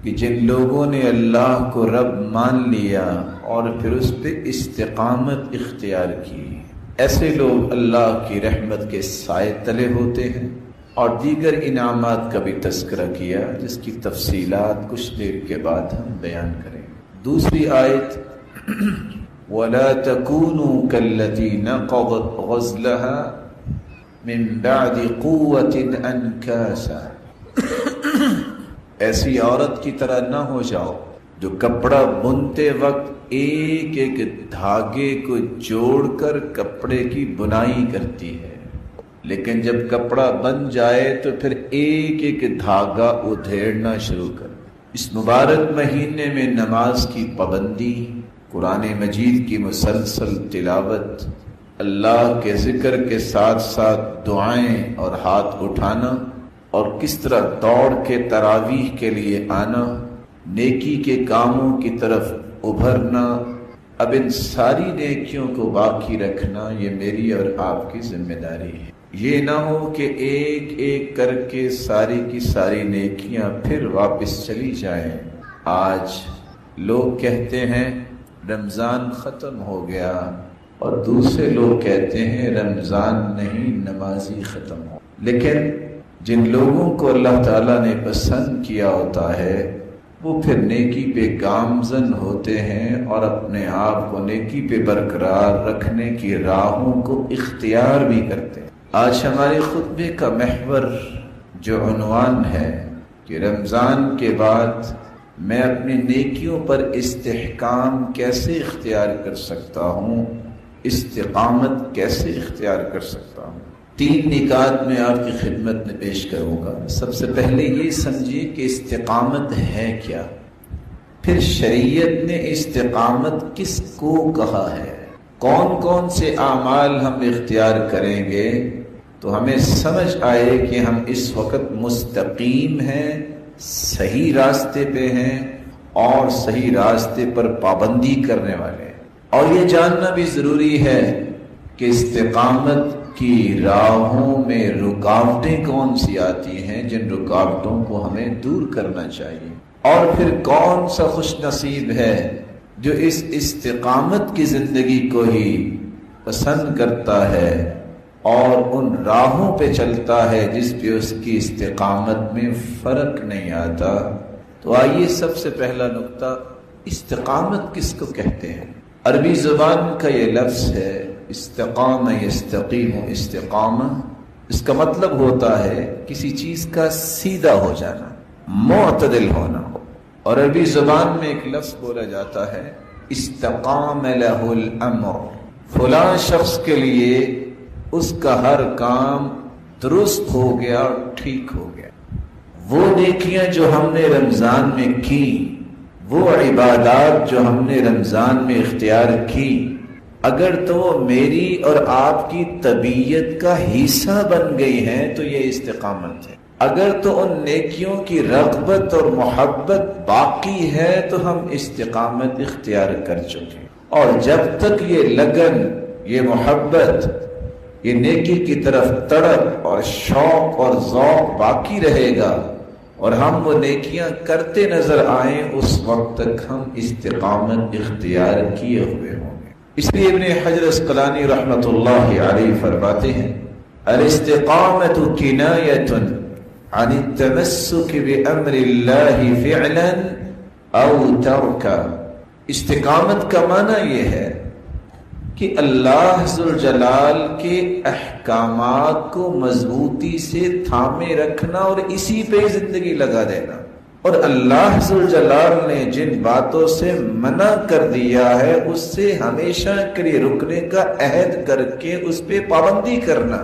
کہ جن لوگوں نے اللہ کو رب مان لیا اور پھر اس پہ استقامت اختیار کی، ایسے لوگ اللہ کی رحمت کے سائے تلے ہوتے ہیں۔ اور دیگر انعامات کا بھی تذکرہ کیا جس کی تفصیلات کچھ دیر کے بعد ہم بیان کریں۔ دوسری آیت وَلَا تَكُونُوا كَالَّتِي نَقَضَتْ غَزْلَهَا مِن بَعْدِ قُوَّةٍ أَنْكَاسًا، ایسی عورت کی طرح نہ ہو جاؤ جو کپڑا بنتے وقت ایک ایک دھاگے کو جوڑ کر کپڑے کی بنائی کرتی ہے، لیکن جب کپڑا بن جائے تو پھر ایک ایک دھاگا ادھیڑنا شروع کر۔ اس مبارک مہینے میں نماز کی پابندی، قرآن مجید کی مسلسل تلاوت، اللہ کے ذکر کے ساتھ ساتھ دعائیں اور ہاتھ اٹھانا، اور کس طرح دوڑ کے تراویح کے لیے آنا، نیکی کے کاموں کی طرف ابھرنا، اب ان ساری نیکیوں کو باقی رکھنا یہ میری اور آپ کی ذمہ داری ہے۔ یہ نہ ہو کہ ایک ایک کر کے ساری کی ساری نیکیاں پھر واپس چلی جائیں۔ آج لوگ کہتے ہیں رمضان ختم ہو گیا، اور دوسرے لوگ کہتے ہیں رمضان نہیں نمازی ختم ہو۔ لیکن جن لوگوں کو اللہ تعالیٰ نے پسند کیا ہوتا ہے وہ پھر نیکی پہ گامزن ہوتے ہیں اور اپنے آپ کو نیکی پہ برقرار رکھنے کی راہوں کو اختیار بھی کرتے ہیں۔ آج ہمارے خطبے کا محور جو عنوان ہے کہ رمضان کے بعد میں اپنی نیکیوں پر استحکام کیسے اختیار کر سکتا ہوں، استقامت کیسے اختیار کر سکتا ہوں، 3 نکات میں آپ کی خدمت میں پیش کروں گا۔ سب سے پہلے یہ سمجھیے کہ استقامت ہے کیا، پھر شریعت نے استقامت کس کو کہا ہے، کون کون سے اعمال ہم اختیار کریں گے تو ہمیں سمجھ آئے کہ ہم اس وقت مستقیم ہیں، صحیح راستے پہ ہیں اور صحیح راستے پر پابندی کرنے والے ہیں۔ اور یہ جاننا بھی ضروری ہے کہ استقامت کی راہوں میں رکاوٹیں کون سی آتی ہیں جن رکاوٹوں کو ہمیں دور کرنا چاہیے، اور پھر کون سا خوش نصیب ہے جو اس استقامت کی زندگی کو ہی پسند کرتا ہے اور ان راہوں پہ چلتا ہے جس پہ اس کی استقامت میں فرق نہیں آتا۔ تو آئیے سب سے پہلا نقطہ، استقامت کس کو کہتے ہیں؟ عربی زبان کا یہ لفظ ہے استقام یستقیم استقامہ، اس کا مطلب ہوتا ہے کسی چیز کا سیدھا ہو جانا، معتدل ہونا۔ اور عربی زبان میں ایک لفظ بولا جاتا ہے استقام لہ الامر، فلاں شخص کے لیے اس کا ہر کام درست ہو گیا اور ٹھیک ہو گیا۔ وہ نیکیاں جو ہم نے رمضان میں کی، وہ عبادات جو ہم نے رمضان میں اختیار کی، اگر تو وہ میری اور آپ کی طبیعت کا حصہ بن گئی ہیں تو یہ استقامت ہے۔ اگر تو ان نیکیوں کی رغبت اور محبت باقی ہے تو ہم استقامت اختیار کر چکے۔ اور جب تک یہ لگن، یہ محبت، یہ نیکی کی طرف تڑپ اور شوق اور ذوق باقی رہے گا اور ہم وہ نیکیاں کرتے نظر آئیں، اس وقت تک ہم استقامت اختیار کیے ہوئے ہوں گے۔ اس لیے ابن حجر عسقلانی رحمۃ اللہ علیہ فرماتے ہیں الاستقامت کنایۃ عن التمسک بامر اللہ فعلا او ترکا۔ استقامت کا معنی یہ ہے کہ اللہ ذوالجلال کے احکامات کو مضبوطی سے تھامے رکھنا اور اسی پہ زندگی لگا دینا، اور اللہ ذوالجلال نے جن باتوں سے منع کر دیا ہے اس سے ہمیشہ کے لیے رکنے کا عہد کر کے اس پہ پابندی کرنا۔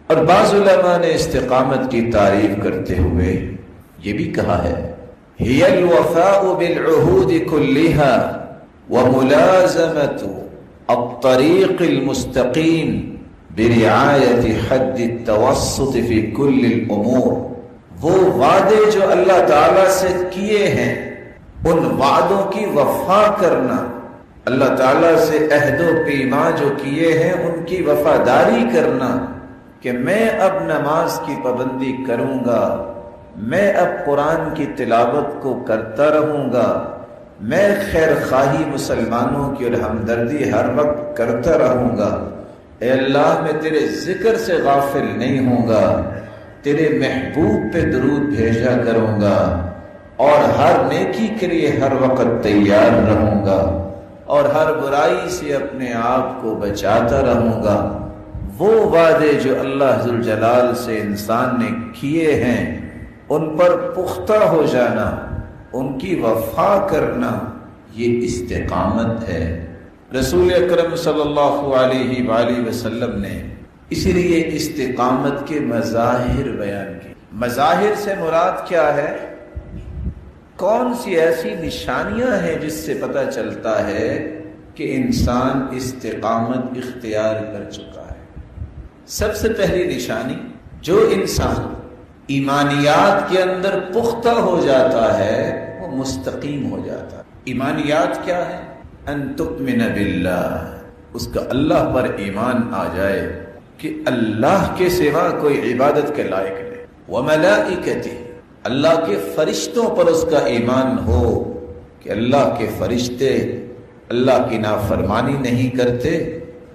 اور بعض علماء نے استقامت کی تعریف کرتے ہوئے یہ بھی کہا ہے هي الوفاء بالعهود كلها وملازمة الطريق المستقيم برعاية حد التوسط في كل الأمور۔ وہ وعدے جو اللہ تعالیٰ سے کیے ہیں ان وعدوں کی وفا کرنا، اللہ تعالیٰ سے عہد و پیمان جو کیے ہیں ان کی وفاداری کرنا، کہ میں اب نماز کی پابندی کروں گا، میں اب قرآن کی تلاوت کو کرتا رہوں گا، میں خیر خواہی مسلمانوں کی اور ہمدردی ہر وقت کرتا رہوں گا۔ اے اللہ میں تیرے ذکر سے غافل نہیں ہوں گا، تیرے محبوب پہ درود بھیجا کروں گا، اور ہر نیکی کے لیے ہر وقت تیار رہوں گا، اور ہر برائی سے اپنے آپ کو بچاتا رہوں گا۔ وہ وعدے جو اللہ ذوالجلال سے انسان نے کیے ہیں ان پر پختہ ہو جانا، ان کی وفا کرنا، یہ استقامت ہے۔ رسول اکرم صلی اللہ علیہ وآلہ وسلم نے اسی لیے استقامت کے مظاہر بیان کیے۔ مظاہر سے مراد کیا ہے؟ کون سی ایسی نشانیاں ہیں جس سے پتہ چلتا ہے کہ انسان استقامت اختیار کر چکا ہے؟ سب سے پہلی نشانی، جو انسان ایمانیات کے اندر پختہ ہو جاتا ہے وہ مستقیم ہو جاتا ہے۔ ایمانیات کیا ہے؟ ان تؤمن باللہ، اس کا اللہ پر ایمان آ جائے کہ اللہ کے سوا کوئی عبادت کے لائق نہیں، وملائکتہ، اللہ کے فرشتوں پر اس کا ایمان ہو کہ اللہ کے فرشتے اللہ کی نافرمانی نہیں کرتے،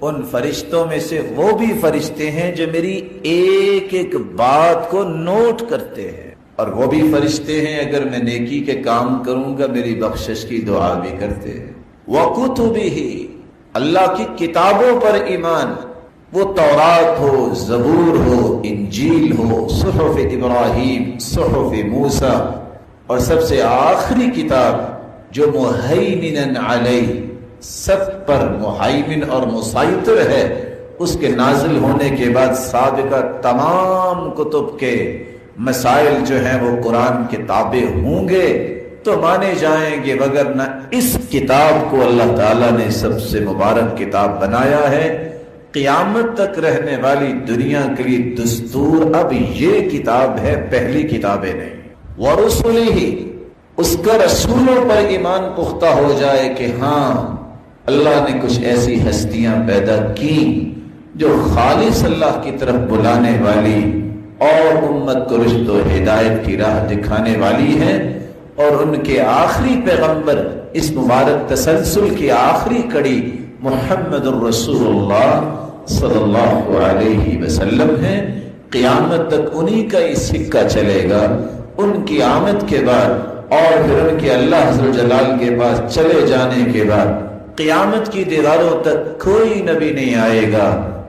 ان فرشتوں میں سے وہ بھی فرشتے ہیں جو میری ایک ایک بات کو نوٹ کرتے ہیں، اور وہ بھی فرشتے ہیں اگر میں نیکی کے کام کروں گا میری بخشش کی دعا بھی کرتے ہیں۔ وَكُتُبِهِ، اللہ کی کتابوں پر ایمان، وہ تورات ہو، زبور ہو، انجیل ہو، صحف ابراہیم، صحف موسیٰ، اور سب سے آخری کتاب جو مہیمن علیہ، سب پر مہیمن اور مسیطر ہے، اس کے نازل ہونے کے بعد سابقہ تمام کتب کے مسائل جو ہیں وہ قرآن کے تابع ہوں گے تو مانے جائیں گے، وگرنہ اس کتاب کو اللہ تعالیٰ نے سب سے مبارک کتاب بنایا ہے۔ قیامت تک رہنے والی دنیا کے لیے دستور اب یہ کتاب ہے، پہلی کتابیں نہیں۔ وَرُسُلِهِ، اس کا رسولوں پر ایمان پختہ ہو جائے کہ ہاں اللہ نے کچھ ایسی ہستیاں پیدا کی جو خالص اللہ کی طرف بلانے والی اور امت کو رشد و ہدایت کی راہ دکھانے والی ہیں، اور ان کے آخری پیغمبر، اس مبارک تسلسل کی آخری کڑی محمد الرسول اللہ صلی اللہ علیہ وسلم ہے۔ قیامت تک انہی کا یہ سکہ چلے گا، ان کی آمد کے بعد اور پھر ان کے اللہ عز و جلال کے پاس چلے جانے کے بعد قیامت کی دیواروں تک کوئی نبی نہیں آئے گا،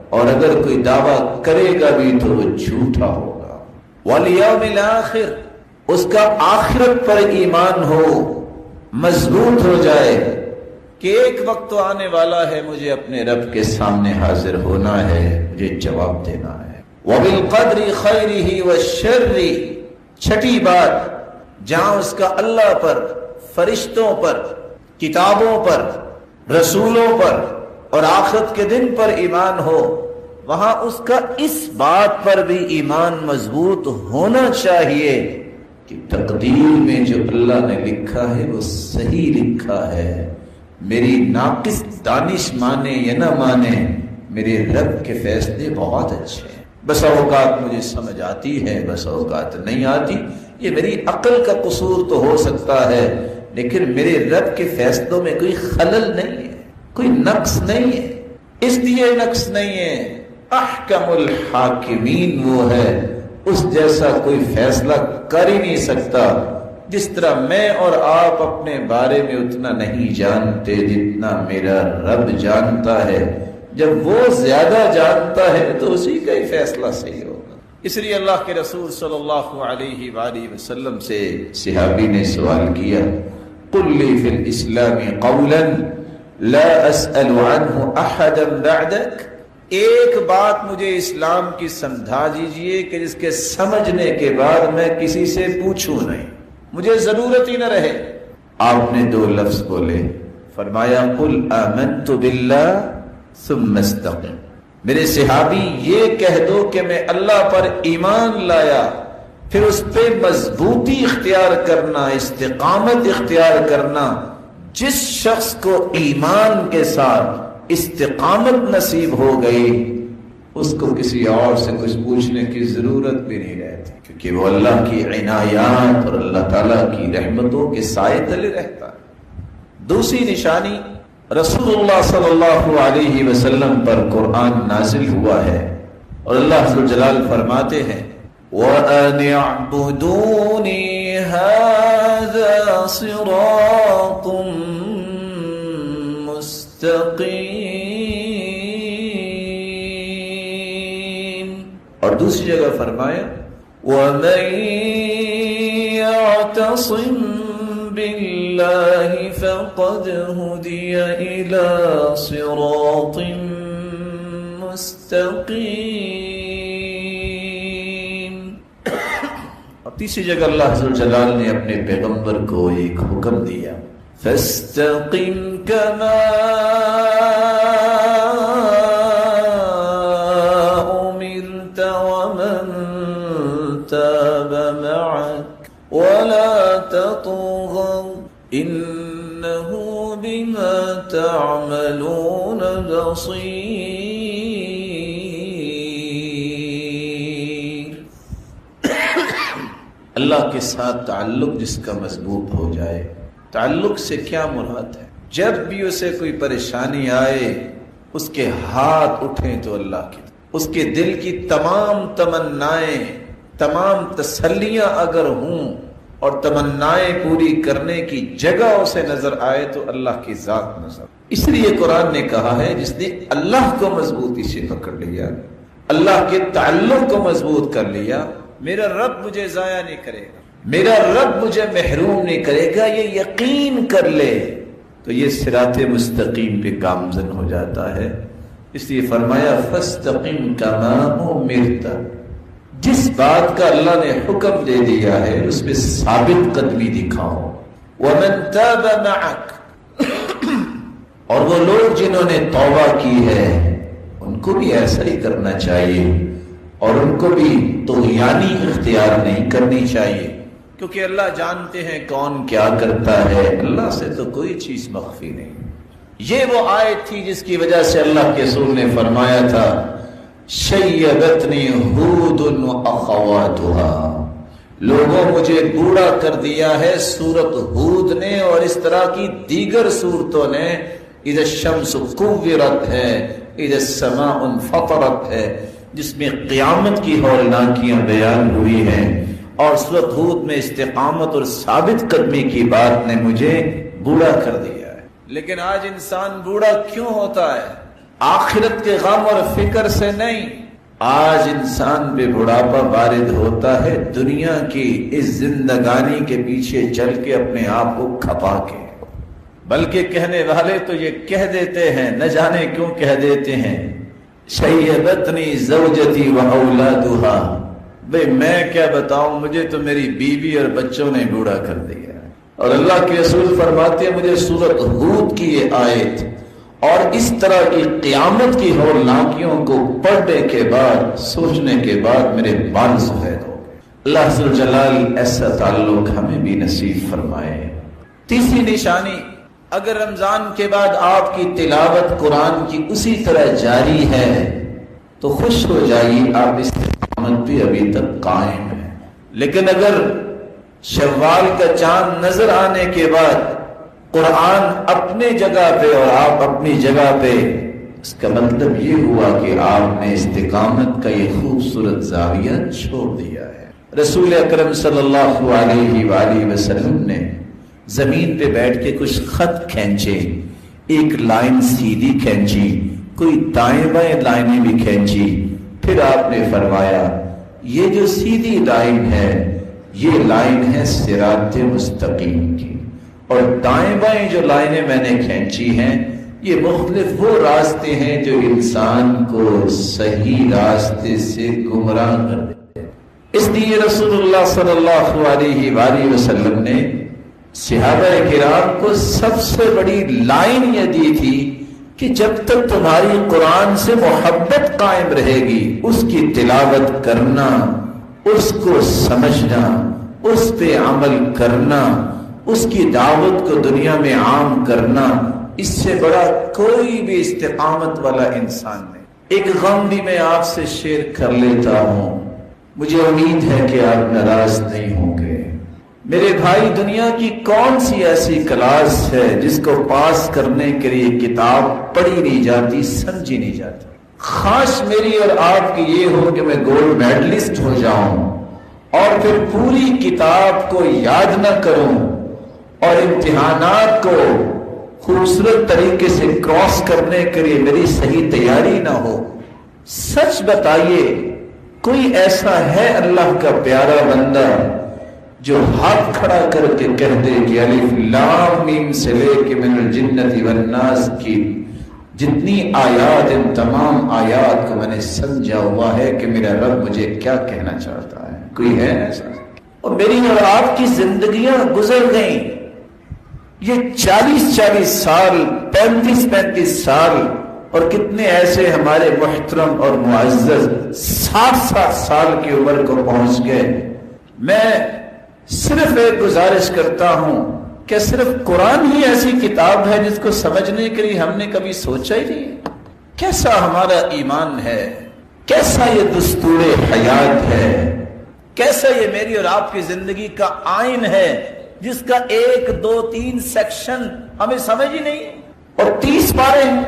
اور اگر کوئی دعویٰ کرے گا بھی تو وہ جھوٹا ہوگا۔ والیوم الآخر، اس کا آخرت پر ایمان ہو، مضبوط ہو جائے کہ ایک وقت تو آنے والا ہے مجھے اپنے رب کے سامنے حاضر ہونا ہے، مجھے جواب دینا ہے۔ وبالقدر خیرہ والشر، چھٹی بات، جہاں اس کا اللہ پر، فرشتوں پر، کتابوں پر، رسولوں پر اور آخرت کے دن پر ایمان ہو، وہاں اس کا اس بات پر بھی ایمان مضبوط ہونا چاہیے کہ تقدیر میں جو اللہ نے لکھا ہے وہ صحیح لکھا ہے، میری ناقص دانش مانے یا نہ مانے، میرے رب کے فیصلے بہت اچھے ہیں۔ بس اوقات مجھے سمجھ آتی ہے، بس اوقات نہیں آتی، یہ میری عقل کا قصور تو ہو سکتا ہے، لیکن میرے رب کے فیصلوں میں کوئی خلل نہیں ہے، کوئی نقص نہیں ہے۔ اس لیے نقص نہیں ہے، احکم الحاکمین وہ ہے، اس جیسا کوئی فیصلہ کر ہی نہیں سکتا۔ جس طرح میں اور آپ اپنے بارے میں اتنا نہیں جانتے جتنا میرا رب جانتا ہے، جب وہ زیادہ جانتا ہے تو اسی کا ہی فیصلہ صحیح ہوگا۔ اس لیے اللہ کے رسول صلی اللہ علیہ وآلہ وسلم سے صحابی نے سوال کیا، قل لی فی الاسلام قولا لا اسأل عنہ احدا بعدک، ایک بات مجھے اسلام کی سمجھا دیجئے کہ جس کے سمجھنے کے بعد میں کسی سے پوچھوں نہیں، مجھے ضرورت ہی نہ رہے۔ آپ نے دو لفظ بولے، فرمایا قل آمنت باللہ ثم استقم، میرے صحابی یہ کہہ دو کہ میں اللہ پر ایمان لایا، پھر اس پہ مضبوطی اختیار کرنا، استقامت اختیار کرنا۔ جس شخص کو ایمان کے ساتھ استقامت نصیب ہو گئی اس کو کسی اور سے کچھ پوچھنے کی ضرورت بھی نہیں رہتی، کیونکہ وہ اللہ کی عنایات اور اللہ تعالیٰ کی رحمتوں کے سائے تلے رہتا ہے۔ دوسری نشانی، رسول اللہ صلی اللہ علیہ وسلم پر قرآن نازل ہوا ہے اور اللہ ذو الجلال فرماتے ہیں وَأَنِ اعْبُدُونِي هَذَا صِرَاطٌ مُسْتَقِيمٌ، اور دوسری جگہ فرمایا وَمَن يَعْتَصِم بِاللَّهِ فَقَدْ هُدِيَ إِلَى صِرَاطٍ مستقیم۔ اور تیسری جگہ اللہ عز و جلال نے اپنے پیغمبر کو ایک حکم دیا فَاسْتَقِمْ كَمَا أُمِرْتَ وَمَنْ تَابَ مَعَكَ وَلَا تَطْغَوْا إِنَّهُ بِمَا تَعْمَلُونَ بَصِيرٌ۔ اللہ کے ساتھ تعلق جس کا مضبوط ہو جائے، تعلق سے کیا مراد ہے؟ جب بھی اسے کوئی پریشانی آئے اس کے ہاتھ اٹھیں تو اللہ کی، اس کے دل کی تمام تمنائیں، تمام تسلیاں اگر ہوں اور تمنائیں پوری کرنے کی جگہ اسے نظر آئے تو اللہ کی ذات نظر۔ اس لیے قرآن نے کہا ہے جس نے اللہ کو مضبوطی سے پکڑ لیا، اللہ کے تعلق کو مضبوط کر لیا، میرا رب مجھے ضائع نہیں کرے گا، میرا رب مجھے محروم نہیں کرے گا، یہ یقین کر لے تو یہ صراط مستقیم پہ گامزن ہو جاتا ہے۔ اس لیے فرمایا فَاسْتَقِمْ كَمَا أُمِرْتَ، جس بات کا اللہ نے حکم دے دیا ہے اس پہ ثابت قدمی دکھاؤ۔ وَمَن تَابَ مَعَكَ، اور وہ لوگ جنہوں نے توبہ کی ہے ان کو بھی ایسا ہی کرنا چاہیے، اور ان کو بھی طغیانی اختیار نہیں کرنی چاہیے، کیونکہ اللہ جانتے ہیں کون کیا کرتا ہے، اللہ سے تو کوئی چیز مخفی نہیں۔ یہ وہ آیت تھی جس کی وجہ سے اللہ کے رسول نے فرمایا تھا شیبتنی ہود واخواتها، لوگوں مجھے بوڑھا کر دیا ہے سورت ہود نے اور اس طرح کی دیگر سورتوں نے، اذا الشمس کورت ہے، اذا السماء انفطرت ہے، جس میں قیامت کی ہولناکیاں بیان ہوئی ہیں، اور سورۃ ہود میں استقامت اور ثابت قدمی کی بات نے مجھے بوڑھا کر دیا ہے۔ لیکن آج انسان بوڑھا کیوں ہوتا ہے؟ آخرت کے غم اور فکر سے نہیں، آج انسان پہ بڑھاپا وارد ہوتا ہے دنیا کی اس زندگانی کے پیچھے چل کے اپنے آپ کو کھپا کے۔ بلکہ کہنے والے تو یہ کہہ دیتے ہیں، نہ جانے کیوں کہہ دیتے ہیں شیبتنی زوجتی و اولادہا، بھئی میں کیا بتاؤں، مجھے تو میری بیوی اور بچوں نے بوڑھا کر دیا۔ اور اللہ کے رسول فرماتے ہیں مجھے سورۃ ہود کی یہ آیت اور اس طرح کی قیامت کی ہولناکیوں کو پڑھنے کے بعد، سوچنے کے بعد میرے بال سفید ہو گئے۔ اللہ ذو الجلال ایسا تعلق ہمیں بھی نصیب فرمائے۔ تیسری نشانی، اگر رمضان کے بعد آپ کی تلاوت قرآن کی اسی طرح جاری ہے تو خوش ہو جائیے، آپ استقامت بھی ابھی تک قائم ہے۔ لیکن اگر شوال کا چاند نظر آنے کے بعد قرآن اپنے جگہ پہ اور آپ اپنی جگہ پہ، اس کا مطلب یہ ہوا کہ آپ نے استقامت کا یہ خوبصورت زاویہ چھوڑ دیا ہے۔ رسول اکرم صلی اللہ علیہ وآلہ وسلم نے زمین پہ بیٹھ کے کچھ خط کھینچے، ایک لائن سیدھی کھینچی، کوئی دائیں بائیں لائنیں بھی کھینچی، پھر آپ نے فرمایا یہ جو سیدھی لائن ہے یہ لائن ہے صراط مستقیم کی، اور دائیں بائیں جو لائنیں میں نے کھینچی ہیں یہ مختلف وہ راستے ہیں جو انسان کو صحیح راستے سے گمراہ کر دیتے ہیں۔ اس لیے رسول اللہ صلی اللہ علیہ وآلہ وسلم نے صحابہ کرام کو سب سے بڑی لائن یہ دی تھی کہ جب تک تمہاری قرآن سے محبت قائم رہے گی، اس کی تلاوت کرنا، اس کو سمجھنا، اس پہ عمل کرنا، اس کی دعوت کو دنیا میں عام کرنا، اس سے بڑا کوئی بھی استقامت والا انسان نہیں۔ ایک غم بھی میں آپ سے شیئر کر لیتا ہوں، مجھے امید ہے کہ آپ ناراض نہیں ہوں گے۔ میرے بھائی، دنیا کی کون سی ایسی کلاس ہے جس کو پاس کرنے کے لیے کتاب پڑھی نہیں جاتی، سمجھی نہیں جاتی؟ خواہش میری اور آپ کی یہ ہو کہ میں گولڈ میڈلسٹ ہو جاؤں اور پھر پوری کتاب کو یاد نہ کروں اور امتحانات کو خوبصورت طریقے سے کراس کرنے کے لیے میری صحیح تیاری نہ ہو۔ سچ بتائیے، کوئی ایسا ہے اللہ کا پیارا بندہ جو ہاتھ کھڑا کر کے کہہ دے کہ الف لام میم سے لے کے من الجنت والناس کی جتنی آیات، ان تمام آیات کو میں نے سمجھا ہوا ہے کہ میرا رب مجھے کیا کہنا چاہتا ہے؟ کوئی ہے ایسا؟ اور میری اور آپ کی زندگیاں گزر گئیں، یہ 40 سال، 35 سال، اور کتنے ایسے ہمارے محترم اور معزز 60 سال کی عمر کو پہنچ گئے۔ میں صرف ایک گزارش کرتا ہوں کہ صرف قرآن ہی ایسی کتاب ہے جس کو سمجھنے کے لیے ہم نے کبھی سوچا ہی نہیں؟ کیسا ہمارا ایمان ہے، کیسا یہ دستور حیات ہے، کیسا یہ میری اور آپ کی زندگی کا آئین ہے جس کا 1 2 3 سیکشن ہمیں سمجھ ہی نہیں، اور 30 پارے ہیں۔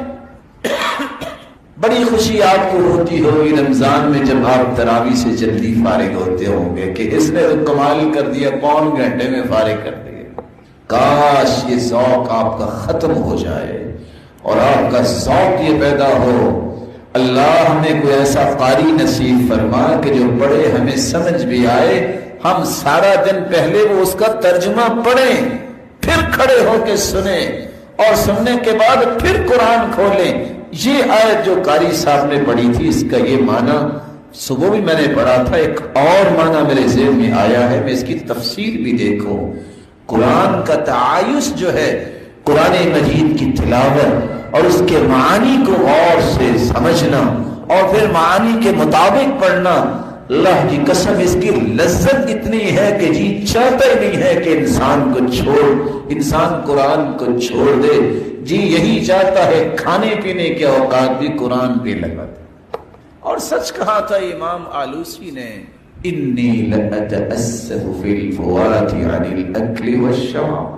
بڑی خوشی آپ کو ہوتی ہوگی رمضان میں جب آپ تراویح سے جلدی فارغ ہوتے ہوں گے کہ اس نے تو کمال کر دیا، پون گھنٹے میں فارغ کر دیا۔ کاش یہ ذوق آپ کا ختم ہو جائے اور آپ کا ذوق یہ پیدا ہو، اللہ ہمیں کوئی ایسا قاری نصیب فرما کہ جو پڑھے ہمیں سمجھ بھی آئے، ہم سارا دن پہلے وہ اس کا ترجمہ پڑھیں، پھر کھڑے ہو کے سنیں، اور سننے کے بعد پھر قرآن کھولیں۔ یہ آیت جو قاری صاحب نے پڑھی تھی، اس کا یہ معنی صبح بھی میں نے پڑھا تھا، ایک اور معنی میرے ذہن میں آیا ہے، میں اس کی تفسیر بھی دیکھو۔ قرآن کا تعایش جو ہے، قرآن مجید کی تلاوت اور اس کے معانی کو غور سے سمجھنا اور پھر معانی کے مطابق پڑھنا، اللہ کی قسم اس کی لذت اتنی ہے کہ جی چاہتا ہی نہیں ہے کہ انسان قرآن کو چھوڑ دے، جی یہی چاہتا ہے کھانے پینے کے اوقات بھی قرآن پہ لگا دے۔ اور سچ کہا تھا امام آلوسی نے، انی لأتأسف فی الفوات عن الاکل والشراب،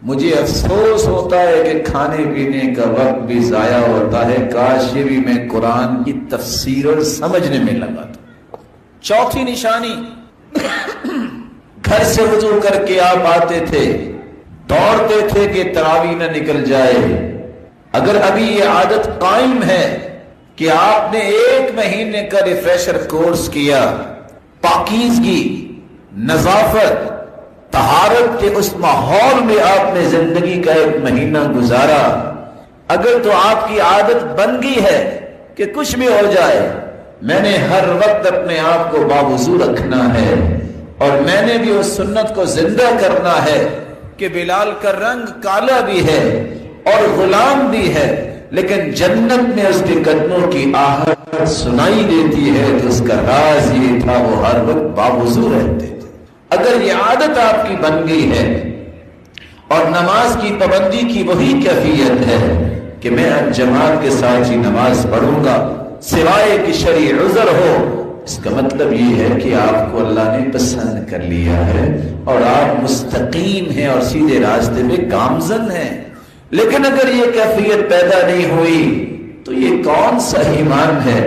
مجھے افسوس ہوتا ہے کہ کھانے پینے کا وقت بھی ضائع ہوتا ہے، کاش یہ بھی میں قرآن کی تفسیر اور سمجھنے میں لگا تھا۔ چوتھی نشانی، گھر سے وضو کر کے آپ آتے تھے، دوڑتے تھے کہ تراویح نہ نکل جائے۔ اگر ابھی یہ عادت قائم ہے کہ آپ نے 1 مہینے کا ریفریشر کورس کیا، پاکیزگی، نظافت، طہارت کے اس ماحول میں آپ نے زندگی کا 1 مہینہ گزارا، اگر تو آپ کی عادت بن گئی ہے کہ کچھ بھی ہو جائے میں نے ہر وقت اپنے آپ کو باوضو رکھنا ہے، اور میں نے بھی اس سنت کو زندہ کرنا ہے کہ بلال کا رنگ کالا بھی ہے اور غلام بھی ہے، لیکن جنت میں اس کے قدموں کی آہٹ سنائی دیتی ہے، تو اس کا راز یہ تھا وہ ہر وقت باوضو رہتے تھے۔ اگر یہ عادت آپ کی بن گئی ہے اور نماز کی پابندی کی وہی کیفیت ہے کہ میں جماعت کے ساتھ ہی نماز پڑھوں گا سوائے کہ شرعی عذر ہو، اس کا مطلب یہ ہے کہ آپ کو اللہ نے پسند کر لیا ہے اور آپ مستقیم ہیں اور سیدھے راستے میں گامزن ہیں۔ لیکن اگر یہ کیفیت پیدا نہیں ہوئی تو یہ کون سا ایمان ہے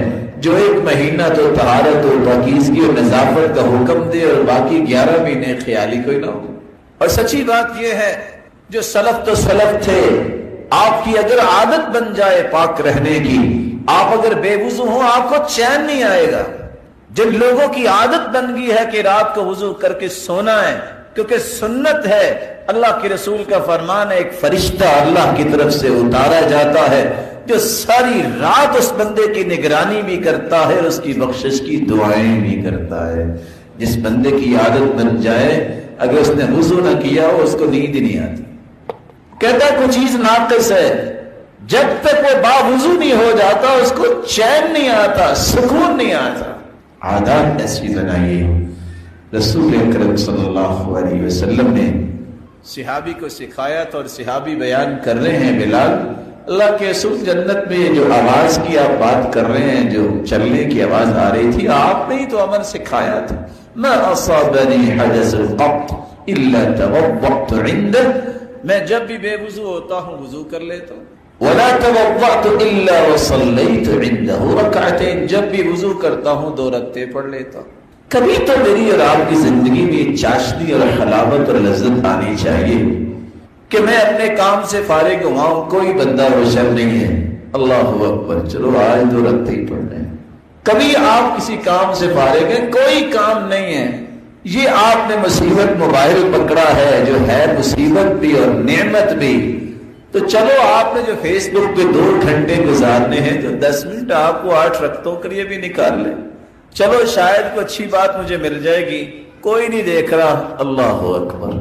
جو 1 مہینہ تو طہارت اور پاکیزگی اور نظافت کا حکم دے اور باقی 11 مہینے خیالی کوئی نہ ہو؟ اور سچی بات یہ ہے، جو سلف تو سلف تھے، آپ کی اگر عادت بن جائے پاک رہنے کی، آپ اگر بے وضو ہوں آپ کو چین نہیں آئے گا۔ جن لوگوں کی عادت بن گئی ہے کہ رات کو وضو کر کے سونا ہے، کیونکہ سنت ہے، اللہ کے رسول کا فرمان ہے، ایک فرشتہ اللہ کی طرف سے اتارا جاتا ہے جو ساری رات اس بندے کی نگرانی بھی کرتا ہے اور اس کی بخشش کی دعائیں بھی کرتا ہے۔ جس بندے کی عادت بن جائے، اگر اس نے وضو نہ کیا ہو اس کو نیند نہیں آتی، کہتا ہے کوئی چیز ناقص ہے، جب تک وہ باوضو نہیں ہو جاتا اس کو چین نہیں آتا، سکون نہیں آتا۔ عادات ایسی بنائیے، رسول اکرم صلی اللہ علیہ وسلم نے صحابی کو سکھایا تھا، اور صحابی بیان کر رہے ہیں، بلال اللہ کے رسول جنت میں یہ جو آواز کی آپ بات کر رہے ہیں، جو چلنے کی آواز آ رہی تھی، آپ نے ہی تو عمل سکھایا تھا. ما اصابنی حدث قط الا توضأت عنده، میں جب بھی بے وضو ہوتا ہوں وضو کر لیتا ہوں. ولا توضأت الا وصليت عنده ركعتين، جب بھی وضو کرتا ہوں 2 رکعتیں پڑھ لیتا ہوں. کبھی تو میری اور آپ کی زندگی میں چاشنی اور حلاوت اور لذت آنی چاہیے کہ میں اپنے کام سے فارغ ہوا ہوں، کوئی بندہ روشن نہیں ہے، اللہ اکبر، چلو آج 2 رکعتیں پڑھ لیں. کبھی آپ کسی کام سے فارغ ہیں، کوئی کام نہیں ہے، یہ آپ نے مصیبت موبائل پکڑا ہے جو ہے مصیبت بھی اور نعمت بھی، تو چلو آپ نے جو فیس بک پہ 2 گھنٹے گزارنے ہیں تو 10 منٹ آپ کو 8 رکعتوں کے لیے بھی نکال لیں. چلو شاید کوئی اچھی بات مجھے مل جائے گی، کوئی نہیں دیکھ رہا، اللہ اکبر.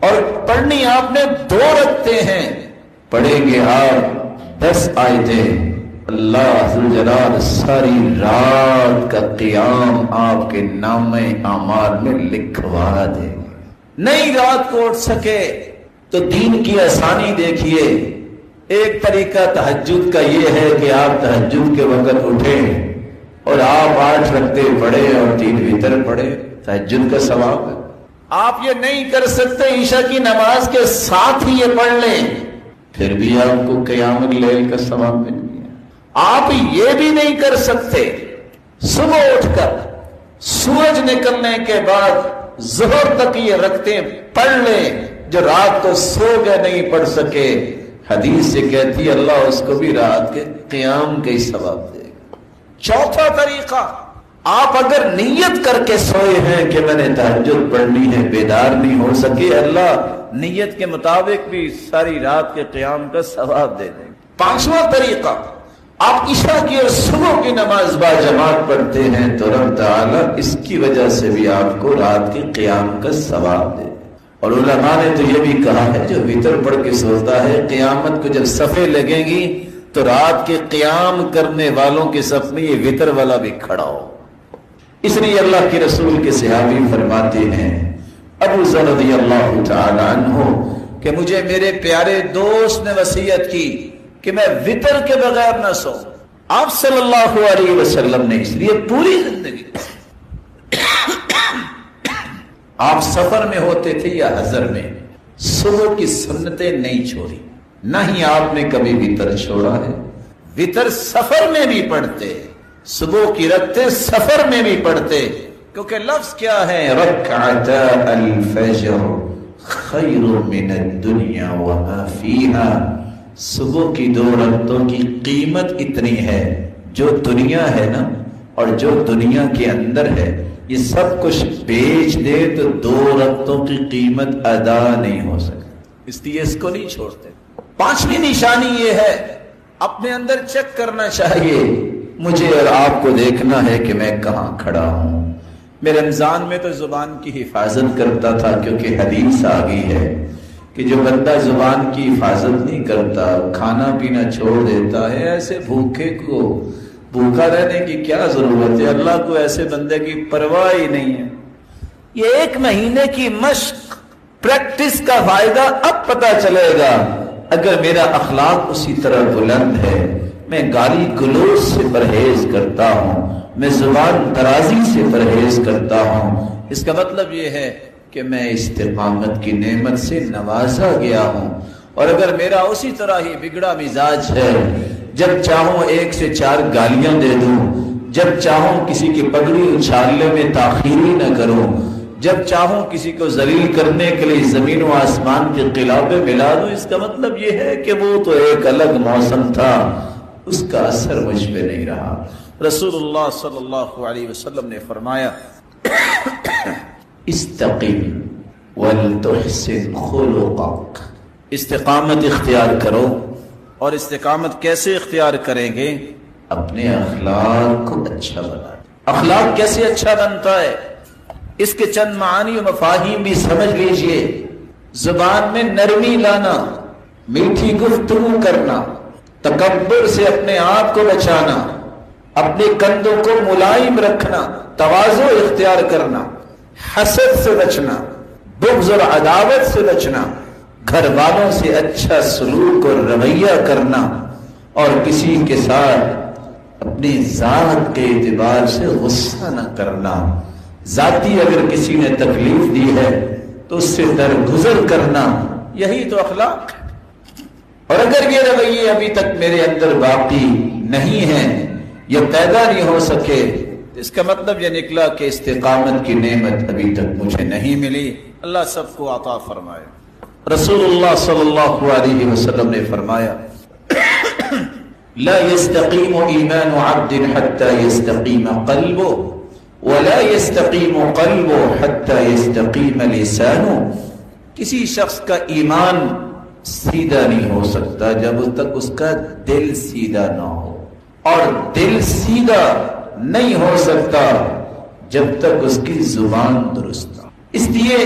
اور پڑھنی آپ نے 2 رکعتیں ہیں، پڑھیں گے آپ 10 آیتیں، اللہ ذوالجلال ساری رات کا قیام آپ کے نامہ اعمال میں لکھوا دے. نہیں رات کو اٹھ سکے تو دین کی آسانی دیکھیے. ایک طریقہ تہجد کا یہ ہے کہ آپ تہجد کے وقت اٹھیں اور آپ 8 رکعتیں پڑھیں اور 3 وتر پڑھیں، تہجد کا ثواب ہے. آپ یہ نہیں کر سکتے عشاء کی نماز کے ساتھ ہی یہ پڑھ لیں، پھر بھی آپ کو قیام اللیل کا ثواب مل گیا. آپ یہ بھی نہیں کر سکتے صبح اٹھ کر سورج نکلنے کے بعد ظہر تک یہ رکعتیں پڑھ لیں، جو رات کو سو گئے نہیں پڑھ سکے، حدیث سے کہتی ہے اللہ اس کو بھی رات کے قیام کا ہی ثواب دے گا. چوتھا طریقہ، آپ اگر نیت کر کے سوئے ہیں کہ میں نے تہجد پڑھنی ہے، بیدار نہیں ہو سکے، اللہ نیت کے مطابق بھی ساری رات کے قیام کا ثواب دے دیں. پانچواں طریقہ، آپ عشاء کی اور صبح کی نماز با جماعت پڑھتے ہیں تو رب تعالیٰ اس کی وجہ سے بھی آپ کو رات کے قیام کا ثواب دے. اور علماء نے تو یہ بھی کہا ہے جو وتر پڑھ کے سوتا ہے، قیامت کو جب صفیں لگیں گی تو رات کے قیام کرنے والوں کے صف میں یہ وتر والا بھی کھڑا ہو. اس لیے اللہ کے رسول کے صحابی فرماتے ہیں، ابو ذر رضی اللہ تعالی عنہ، کہ مجھے میرے پیارے دوست نے وصیت کی کہ میں وتر کے بغیر نہ سو. آپ صلی اللہ علیہ وسلم نے اس لیے پوری زندگی آپ سفر میں ہوتے تھے یا حضر میں، صبح کی سنتیں نہیں چھوڑی، نہ ہی آپ نے کبھی وتر چھوڑا ہے. وتر سفر میں بھی پڑھتے، صبح کی رکعتیں سفر میں بھی پڑھتے، کیونکہ لفظ کیا ہے، رکعتا الفجر خیر من الدنیا وما فیہا. صبح کی 2 رکعتوں کی قیمت اتنی ہے، جو دنیا ہے نا اور جو دنیا کے اندر ہے یہ سب کچھ بیچ دے تو 2 رکعتوں کی قیمت ادا نہیں ہو سکتی، اس لیے اس کو نہیں چھوڑتے. 5ویں نشانی یہ ہے، اپنے اندر چیک کرنا چاہیے، مجھے اور آپ کو دیکھنا ہے کہ میں کہاں کھڑا ہوں. میں رمضان میں تو زبان کی حفاظت کرتا تھا، کیونکہ حدیث آ گئی ہے کہ جو بندہ زبان کی حفاظت نہیں کرتا، کھانا پینا چھوڑ دیتا ہے، ایسے بھوکے کو بھوکا رہنے کی کیا ضرورت ہے، اللہ کو ایسے بندے کی پرواہ ہی نہیں ہے. یہ 1 مہینے کی مشق پریکٹس کا فائدہ اب پتہ چلے گا. اگر میرا اخلاق اسی طرح بلند ہے، میں گالی گلوچ سے پرہیز کرتا ہوں، میں زبان درازی سے پرہیز کرتا ہوں، اس کا مطلب یہ ہے کہ میں استقامت کی نعمت سے نوازا گیا ہوں. اور اگر میرا اسی طرح ہی بگڑا مزاج ہے، جب چاہوں 1 سے 4 گالیاں دے دوں، جب چاہوں کسی کی پگڑی اچھالنے میں تاخیری نہ کروں، جب چاہوں کسی کو ذلیل کرنے کے لیے زمین و آسمان کے خلافے ملا دوں، اس کا مطلب یہ ہے کہ وہ تو ایک الگ موسم تھا، اس کا اثر مجھ پہ نہیں رہا. رسول اللہ صلی اللہ علیہ وسلم نے فرمایا، استقم ولتحسن خلقک، استقامت اختیار کرو. اور استقامت کیسے اختیار کریں گے؟ اپنے اخلاق کو اچھا بنا. اخلاق کیسے اچھا بنتا ہے؟ اس کے چند معانی و مفاہیم بھی سمجھ لیجئے. زبان میں نرمی لانا، میٹھی گفتگو کرنا، تکبر سے اپنے آپ کو بچانا، اپنے کندھوں کو ملائم رکھنا، تواضع اختیار کرنا، حسد سے بچنا، بغض اور عداوت سے بچنا، گھر والوں سے اچھا سلوک اور رویہ کرنا، اور کسی کے ساتھ اپنی ذات کے اعتبار سے غصہ نہ کرنا، ذاتی اگر کسی نے تکلیف دی ہے تو اس سے درگزر کرنا، یہی تو اخلاق ہے۔ اور اگر یہ رویے ابھی تک میرے اندر باقی نہیں ہیں، یہ پیدا نہیں ہو سکے، اس کا مطلب یہ نکلا کہ استقامت کی نعمت ابھی تک مجھے نہیں ملی۔ اللہ سب کو عطا فرمائے۔ رسول اللہ صلی اللہ علیہ وسلم نے فرمایا لا يستقيم ایمان عبد حتى يستقيم قلبه ولا يستقيم قلبه حتى يستقيم لسانه۔ کسی شخص کا ایمان سیدھا نہیں ہو سکتا جب تک اس کا دل سیدھا نہ ہو، اور دل سیدھا نہیں ہو سکتا جب تک اس کی زبان درست ہو۔ اس لیے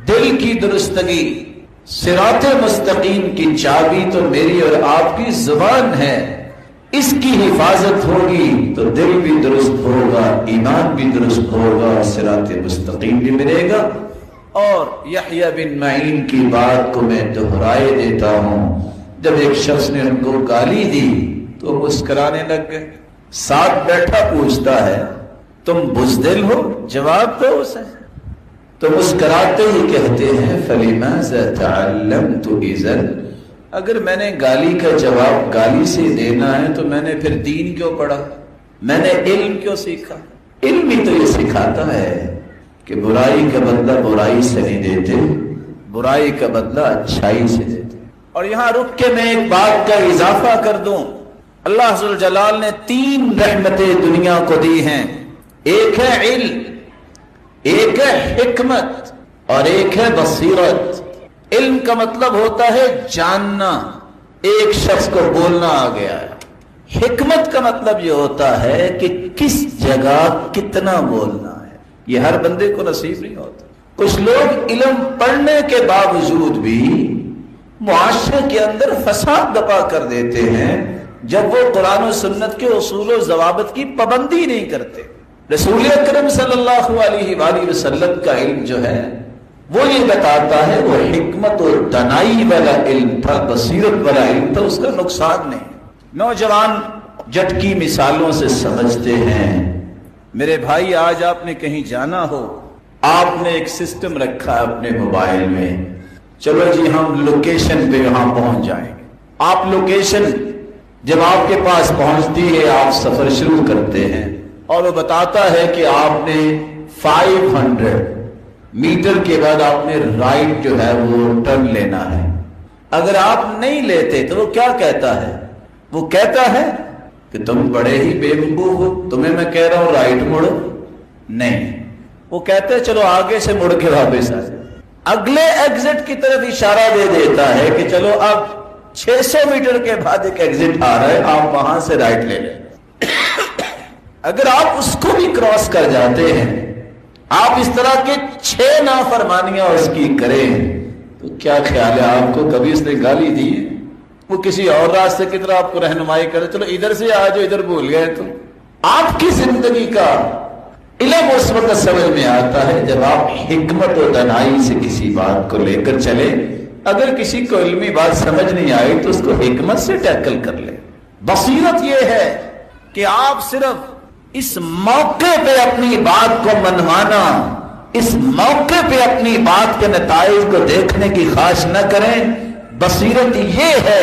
دل کی درستگی، صراط مستقیم کی چابی تو میری اور آپ کی زبان ہے، اس کی حفاظت ہوگی تو دل بھی درست ہوگا، ایمان بھی درست ہوگا، صراط مستقیم بھی ملے گا۔ اور یحییٰ بن معین کی بات کو میں دہرائے دیتا ہوں، جب ایک شخص نے ان کو گالی دی تو مسکرانے لگ گئے، ساتھ بیٹھا پوچھتا ہے تم بزدل ہو؟ جواب دو اسے، تو مسکراتے ہی کہتے ہیں فَلِمَاذَا تَعَلَّمْتُ إِذًا، اگر میں نے گالی کا جواب گالی سے دینا ہے تو میں نے پھر دین کیوں پڑھا، میں نے علم کیوں سیکھا؟ علم ہی تو یہ سکھاتا ہے کہ برائی کا بدلہ برائی سے نہیں دیتے، برائی کا بدلہ اچھائی سے دیتے۔ اور یہاں رک کے میں ایک بات کا اضافہ کر دوں، اللہ ذوالجلال نے 3 رحمتیں دنیا کو دی ہیں، ایک ہے علم، ایک ہے حکمت، اور ایک ہے بصیرت۔ علم کا مطلب ہوتا ہے جاننا، ایک شخص کو بولنا آ گیا ہے۔ حکمت کا مطلب یہ ہوتا ہے کہ کس جگہ کتنا بولنا ہے، یہ ہر بندے کو نصیب نہیں ہوتا۔ کچھ لوگ علم پڑھنے کے باوجود بھی معاشرے کے اندر فساد بپا کر دیتے ہیں جب وہ قرآن و سنت کے اصول و ضوابط کی پابندی نہیں کرتے۔ رسول اکرم صلی اللہ علیہ وآلہ وسلم کا علم جو ہے وہ یہ بتاتا ہے، وہ حکمت اور دانائی والا علم تھا، بصیرت والا علم تھا، اس کا نقصان نہیں۔ نوجوان جھٹکی مثالوں سے سمجھتے ہیں۔ میرے بھائی آج آپ نے کہیں جانا ہو، آپ نے ایک سسٹم رکھا ہے اپنے موبائل میں، چلو جی ہم لوکیشن پہ یہاں پہنچ جائیں گے۔ آپ لوکیشن جب آپ کے پاس پہنچتی ہے آپ سفر شروع کرتے ہیں، اور وہ بتاتا ہے کہ آپ نے 500 میٹر کے بعد آپ نے رائٹ جو ہے وہ ٹرن لینا ہے۔ اگر آپ نہیں لیتے تو وہ کیا کہتا ہے؟ وہ کہتا ہے کہ تم بڑے ہی بے وقوف ہو، تمہیں میں کہہ رہا ہوں رائٹ مڑو، نہیں، وہ کہتے ہیں چلو آگے سے مڑ کے واپس آ جائے، اگلے ایگزٹ کی طرف اشارہ دے دیتا ہے کہ چلو اب 600 میٹر کے بعد ایک ایگزٹ آ رہا ہے، آپ وہاں سے رائٹ لے لیں۔ اگر آپ اس کو بھی کراس کر جاتے ہیں، آپ اس طرح کے 6 نافرمانیاں اس کی کریں، تو کیا خیال ہے آپ کو کبھی اس نے گالی دی ہے؟ وہ کسی اور راستے کی طرح آپ کو رہنمائی کرے، چلو ادھر سے آ جاؤ، ادھر بھول گئے تو آپ کی زندگی کا علم اس وقت سمجھ میں آتا ہے جب آپ حکمت و دانائی سے کسی بات کو لے کر چلے۔ اگر کسی کو علمی بات سمجھ نہیں آئی تو اس کو حکمت سے ٹیکل کر لے۔ بصیرت یہ ہے کہ آپ صرف اس موقع پہ اپنی بات کو منوانا، اس موقع پہ اپنی بات کے نتائج کو دیکھنے کی خواہش نہ کریں۔ بصیرت یہ ہے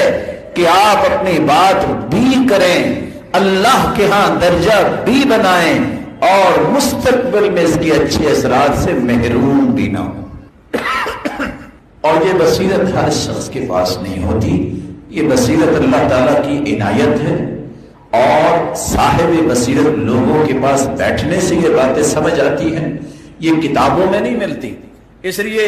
کہ آپ اپنی بات بھی کریں، اللہ کے ہاں درجہ بھی بنائیں، اور مستقبل میں اس کے اچھے اثرات سے محروم بھی نہ ہو۔ اور یہ بصیرت ہر شخص کے پاس نہیں ہوتی، یہ بصیرت اللہ تعالیٰ کی عنایت ہے، اور صاحب بصیرت لوگوں کے پاس بیٹھنے سے یہ باتیں سمجھ آتی ہیں، یہ کتابوں میں نہیں ملتی۔ اس لیے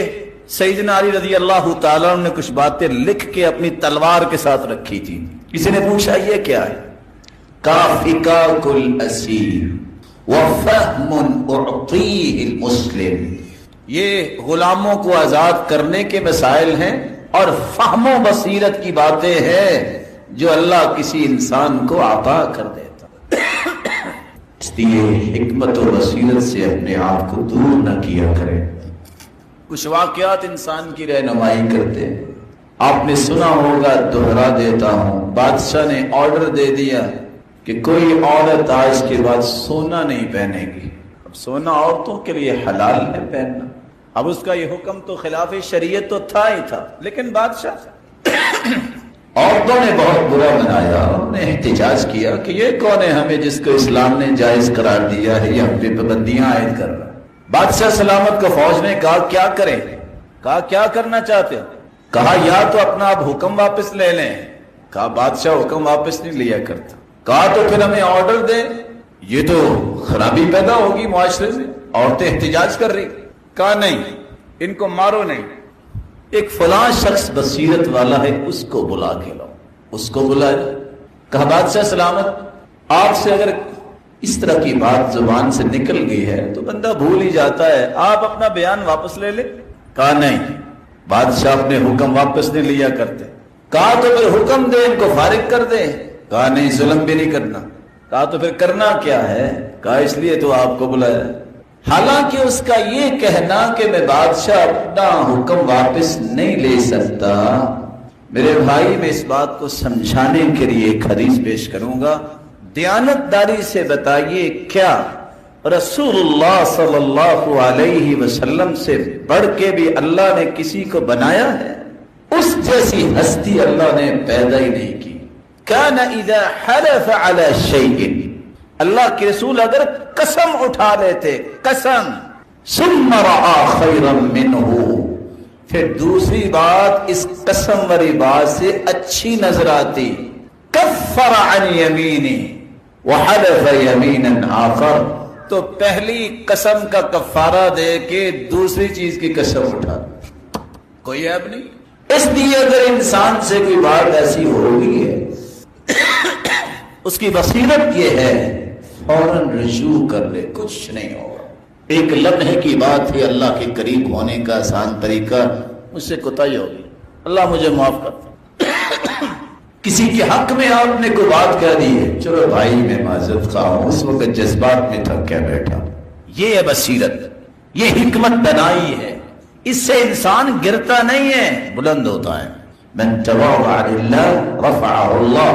سیدنا علی رضی اللہ تعالیٰ نے کچھ باتیں لکھ کے اپنی تلوار کے ساتھ رکھی تھی۔ کسی نے پوچھا یہ کیا ہے؟ کافکا کل اسیر وفہم اعطیہ المسلم، یہ غلاموں کو آزاد کرنے کے مسائل ہیں اور فہم و بصیرت کی باتیں ہیں جو اللہ کسی انسان کو عطا کر دیتا۔ اس لیے حکمت و بصیرت سے اپنے آپ کو دور نہ کیا کریں۔ کچھ واقعات انسان کی رہنمائی کرتے ہیں۔ آپ نے سنا ہوگا، دوہرا دیتا ہوں، بادشاہ نے آرڈر دے دیا کہ کوئی عورت آج کے بعد سونا نہیں پہنے گی۔ اب سونا عورتوں کے لیے حلال ہے پہننا، اب اس کا یہ حکم تو خلاف شریعت تو تھا ہی تھا، لیکن بادشاہ عورتوں نے بہت برا منایا، انہوں نے احتجاج کیا کہ یہ کون ہے ہمیں جس کو اسلام نے جائز قرار دیا ہے، یہ ہم پہ پابندیاں عائد کر رہا ہے۔ بادشاہ سلامت کو فوج نے کہا کیا کریں؟ کہا کیا کرنا چاہتے ہو؟ کہا یا تو اپنا اب حکم واپس لے لیں۔ کہا بادشاہ حکم واپس نہیں لیا کرتا۔ کہا تو پھر ہمیں آرڈر دیں، یہ تو خرابی پیدا ہوگی معاشرے میں، عورتیں احتجاج کر رہی۔ کہا نہیں، ان کو مارو نہیں، ایک فلاں شخص بصیرت والا ہے اس کو بلا کے لاؤ۔ اس کو بلایا۔ کہا بادشاہ سلامت، آپ سے اگر اس طرح کی بات زبان سے نکل گئی ہے تو بندہ بھول ہی جاتا ہے، آپ اپنا بیان واپس لے لیں۔ کہا نہیں، بادشاہ اپنے حکم واپس نہیں لیا کرتے۔ کہا تو پھر حکم دے ان کو فارغ کر دے۔ کہا نہیں، ظلم بھی نہیں کرنا۔ کہا تو پھر کرنا کیا ہے؟ کہا اس لیے تو آپ کو بلایا۔ حالانکہ اس کا یہ کہنا کہ میں بادشاہ اپنا حکم واپس نہیں لے سکتا، میرے بھائی میں اس بات کو سمجھانے کے لیے ایک حدیث پیش کروں گا۔ دیانتداری سے بتائیے کیا رسول اللہ صلی اللہ علیہ وسلم سے بڑھ کے بھی اللہ نے کسی کو بنایا ہے؟ اس جیسی ہستی اللہ نے پیدا ہی نہیں کی۔ کان اذا حلف علی شیء، اللہ کے رسول اگر قسم اٹھا لیتے، قسم، ثم رأى خیرا منہ، پھر دوسری بات اس قسم والی بات سے اچھی نظر آتی، کفر عن یمینہ وحلف یمینا آخر، تو پہلی قسم کا کفارہ دے کے دوسری چیز کی قسم اٹھا، کوئی عیب نہیں۔ اس لیے اگر انسان سے کوئی بات ایسی ہو گئی ہے، اس کی بصیرت یہ ہے فوراً رجوع کر لے، کچھ نہیں ہوگا۔ ایک لمحے کی بات ہے، اللہ کے قریب ہونے کا آسان طریقہ، مجھ سے کوتاہی ہوگی، اللہ مجھے معاف کر۔ کسی کے حق میں آپ نے کوئی بات کہہ دی ہے، چلو بھائی میں معذرت خواہ ہوں، اس وقت جذبات میں تھک کے بیٹھا، یہ ہے بصیرت، یہ حکمت بنائی ہے، اس سے انسان گرتا نہیں ہے، بلند ہوتا ہے۔ من تواضع للہ رفعہ اللہ،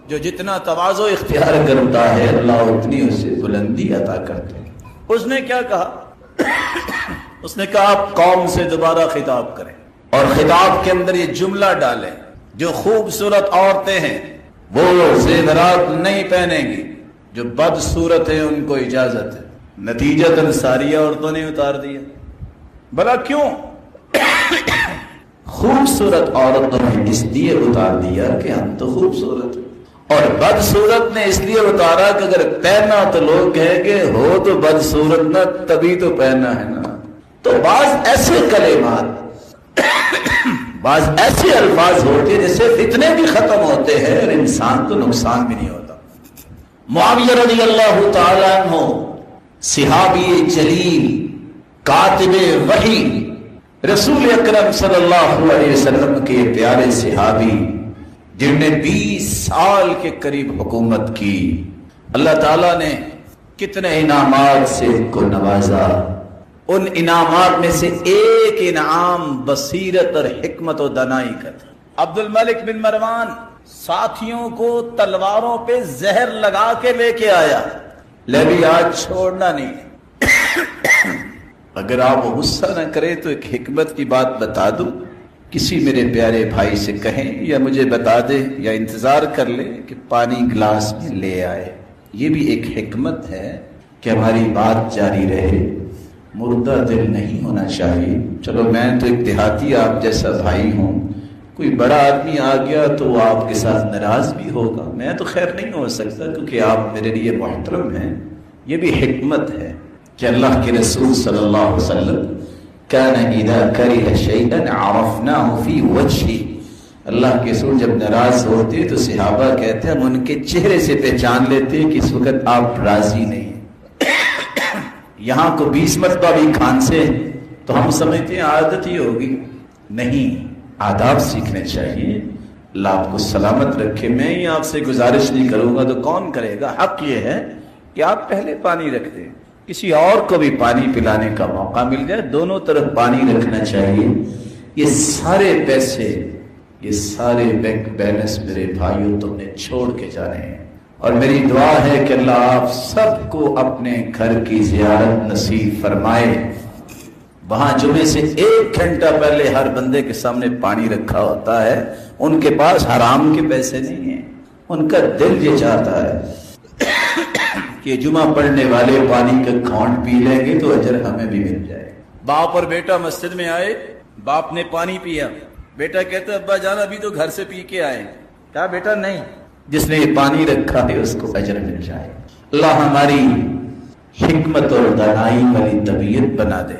جو جتنا تواضع اختیار کرتا ہے اللہ اتنی اسے بلندی عطا کرتے ہیں۔ اس نے کیا کہا؟ اس نے کہا آپ قوم سے دوبارہ خطاب کریں اور خطاب کے اندر یہ جملہ ڈالیں، جو خوبصورت عورتیں ہیں وہ زیورات نہیں پہنیں گی، جو بدصورت ہیں ان کو اجازت ہے۔ نتیجتاً ساری عورتوں نے اتار دیا۔ بھلا کیوں؟ خوبصورت عورتوں نے اس لیے اتار دیا کہ ہم تو خوبصورت ہیں، اور بدصورت نے اس لیے اتارا کہ اگر پہنا تو لوگ کہیں گے ہو تو بدصورت نہ، تبھی تو پہنا ہے نا۔ تو بعض ایسے کلمات، بعض ایسے الفاظ ہوتے ہیں جس سے فتنے بھی ختم ہوتے ہیں اور انسان تو نقصان بھی نہیں ہوتا۔ معاویہ رضی اللہ تعالیٰ عنہ، صحابی جلیل، کاتب وحی، رسول اکرم صلی اللہ علیہ وسلم کے پیارے صحابی، جن نے 20 سال کے قریب حکومت کی، اللہ تعالیٰ نے کتنے انعامات سے ان کو نوازا۔ ان انعامات میں سے ایک انعام بصیرت اور حکمت و دانائی کا تھا۔ عبد الملک بن مروان ساتھیوں کو تلواروں پہ زہر لگا کے لے کے آیا، لیکن آج چھوڑنا نہیں۔ اگر آپ غصہ نہ کریں تو ایک حکمت کی بات بتا دوں، کسی میرے پیارے بھائی سے کہیں یا مجھے بتا دے یا انتظار کر لے کہ پانی گلاس میں لے آئے، یہ بھی ایک حکمت ہے کہ ہماری بات جاری رہے، مردہ دل نہیں ہونا چاہیے۔ چلو میں تو ایک دیہاتی آپ جیسا بھائی ہوں، کوئی بڑا آدمی آ گیا تو وہ آپ کے ساتھ ناراض بھی ہوگا، میں تو خیر نہیں ہو سکتا کیونکہ آپ میرے لیے محترم ہیں۔ یہ بھی حکمت ہے کہ اللہ کے رسول صلی اللہ علیہ وسلم کان اذا کرہ شیئا عرفناه فی وجہہ، اللہ کے رسول جب ناراض ہوتے تو صحابہ کہتے ہیں ہم ان کے چہرے سے پہچان لیتے کہ اس وقت آپ راضی نہیں ہیں۔ یہاں کو 20 مرتبہ بھی کھانسے تو ہم سمجھتے ہیں عادت ہی ہوگی، نہیں، آداب سیکھنے چاہیے۔ اللہ آپ کو سلامت رکھے۔ میں ہی آپ سے گزارش نہیں کروں گا تو کون کرے گا؟ حق یہ ہے کہ آپ پہلے پانی رکھ دیں، کسی اور کو بھی پانی پلانے کا موقع مل جائے، دونوں طرف پانی رکھنا چاہیے۔ یہ سارے پیسے یہ سارے بینک بیلنس میرے بھائیوں تم نے چھوڑ کے جانے ہیں، اور میری دعا ہے کہ اللہ آپ سب کو اپنے گھر کی زیارت نصیب فرمائے۔ وہاں جمعے سے 1 گھنٹہ پہلے ہر بندے کے سامنے پانی رکھا ہوتا ہے، ان کے پاس حرام کے پیسے نہیں ہیں، ان کا دل یہ چاہتا ہے کہ جمعہ پڑھنے والے پانی کا گھونٹ پی لیں گے تو اجر ہمیں بھی مل جائے۔ باپ اور بیٹا مسجد میں آئے، باپ نے پانی پیا، بیٹا کہتا ہے ابا جان ابھی تو گھر سے پی کے آئے، کہا بیٹا نہیں، جس نے یہ پانی رکھا ہے اس کو اجر مل جائے۔ اللہ ہماری حکمت اور دانائی والی طبیعت بنا دے۔